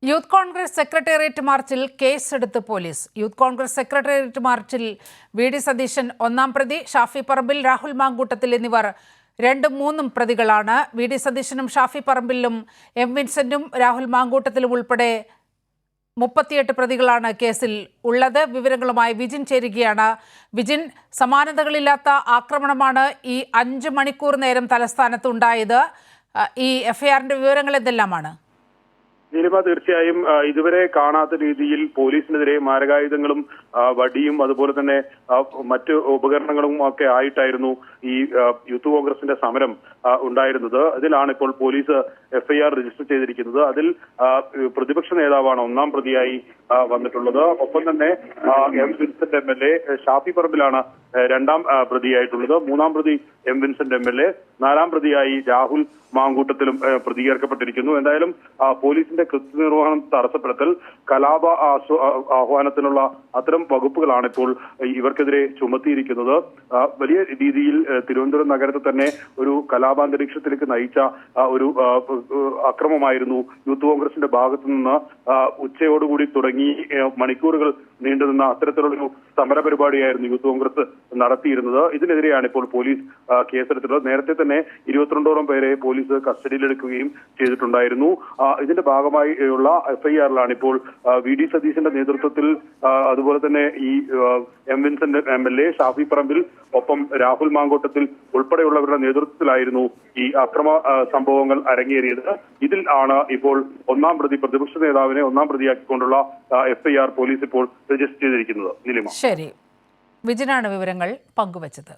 Youth Congress secretariat മാർച്ചിൽ കേസെടുത്ത് police. Youth Congress secretariat മാർച്ചിൽ വി.ഡി. സതീശൻ ഒന്നാം പ്രതി, ഷാഫി പറമ്പിൽ, രാഹുൽ മാങ്കൂട്ടത്തിൽ എന്നിവർ 2-3 പ്രതികളാണ്. വി.ഡി. സതീശനും ഷാഫി പറമ്പിലും എം വിൻസെന്റും രാഹുൽ മാങ്കൂട്ടത്തിലും ഉൾപ്പെടെ 38 പ്രതികളാണ് കേസിൽ ഉള്ളത്. വിവരങ്ങളുമായി വിജിൻ ചേരുകയാണ്. വിജിൻ, സമാനതകളില്ലാത്ത ആക്രമണമാണ് ഈ 5 മണിക്കൂർ നേരം തലസ്ഥാനത്ത് ഉണ്ടായത്. ഈ എഫ്ഐആറിന്റെ വിവരങ്ങൾ എന്തെല്ലാമാണ്? നീലിമ, തീർച്ചയായും ഇതുവരെ കാണാത്ത രീതിയിൽ പോലീസിനെതിരെ മാരകായുധങ്ങളും വടിയും അതുപോലെ തന്നെ മറ്റ് ഉപകരണങ്ങളും ഒക്കെ ആയിട്ടായിരുന്നു ഈ യൂത്ത് കോൺഗ്രസിന്റെ സമരം ഉണ്ടായിരുന്നത്. അതിലാണ് ഇപ്പോൾ പോലീസ് എഫ്ഐആർ രജിസ്റ്റർ ചെയ്തിരിക്കുന്നത്. അതിൽ പ്രതിപക്ഷ നേതാവാണ് ഒന്നാം പ്രതിയായി വന്നിട്ടുള്ളത്. ഒപ്പം തന്നെ എം വിൻസെന്റ് എം.എൽ.എ, ഷാഫി പറമ്പിലാണ് രണ്ടാം പ്രതിയായിട്ടുള്ളത്. മൂന്നാം പ്രതി എം വിൻസെന്റ് എം.എൽ.എ, നാലാം പ്രതിയായി രാഹുൽ മാങ്കൂട്ടത്തിലും പ്രതികരിക്കപ്പെട്ടിരിക്കുന്നു. എന്തായാലും പോലീസിന്റെ കൃത്യനിർവഹണം തടസ്സപ്പെടുത്തൽ, കലാപ ആഹ്വാനത്തിനുള്ള അത്തരം വകുപ്പുകളാണ് ഇപ്പോൾ ഇവർക്കെതിരെ ചുമത്തിയിരിക്കുന്നത്. വലിയ രീതിയിൽ തിരുവനന്തപുരം നഗരത്തിൽ തന്നെ ഒരു കലാപാന്തരീക്ഷത്തിലേക്ക് നയിച്ച ഒരു അക്രമമായിരുന്നു യൂത്ത് കോൺഗ്രസിന്റെ ഭാഗത്തു നിന്ന് ഉച്ചയോടുകൂടി തുടങ്ങി മണിക്കൂറുകൾ നീണ്ടുനിന്ന അത്തരത്തിലുള്ളൊരു സമര പരിപാടിയായിരുന്നു യൂത്ത് കോൺഗ്രസ് നടത്തിയിരുന്നത്. ഇതിനെതിരെയാണ് ഇപ്പോൾ പോലീസ് കേസെടുത്തിട്ടുള്ളത്. നേരത്തെ തന്നെ 22ഓളം പേരെ പോലീസ് കസ്റ്റഡിയിലെടുക്കുകയും ചെയ്തിട്ടുണ്ടായിരുന്നു. ഇതിന്റെ ഭാഗമായുള്ള എഫ്ഐആറിലാണ് ഇപ്പോൾ വി.ഡി. സതീശന്റെ നേതൃത്വത്തിൽ അതുപോലെ തന്നെ ഈ M Vincent MLA, Shafi Parambil, ഒപ്പം രാഹുൽ മാങ്കോട്ടത്തിൽ ഉൾപ്പെടെയുള്ളവരുടെ നേതൃത്വത്തിലായിരുന്നു ഈ അക്രമ സംഭവങ്ങൾ അരങ്ങേറിയത്. ഇതിൽ ആണ് ഇപ്പോൾ ഒന്നാം പ്രതി, പ്രതിപക്ഷ നേതാവിനെ ഒന്നാം പ്രതിയാക്കിക്കൊണ്ടുള്ള എഫ്ഐആർ പോലീസ് ഇപ്പോൾ രജിസ്റ്റർ ചെയ്തിരിക്കുന്നത്. നിലിമ, ശരി, വിജിനാണ് വിവരങ്ങൾ പങ്കുവച്ചത്.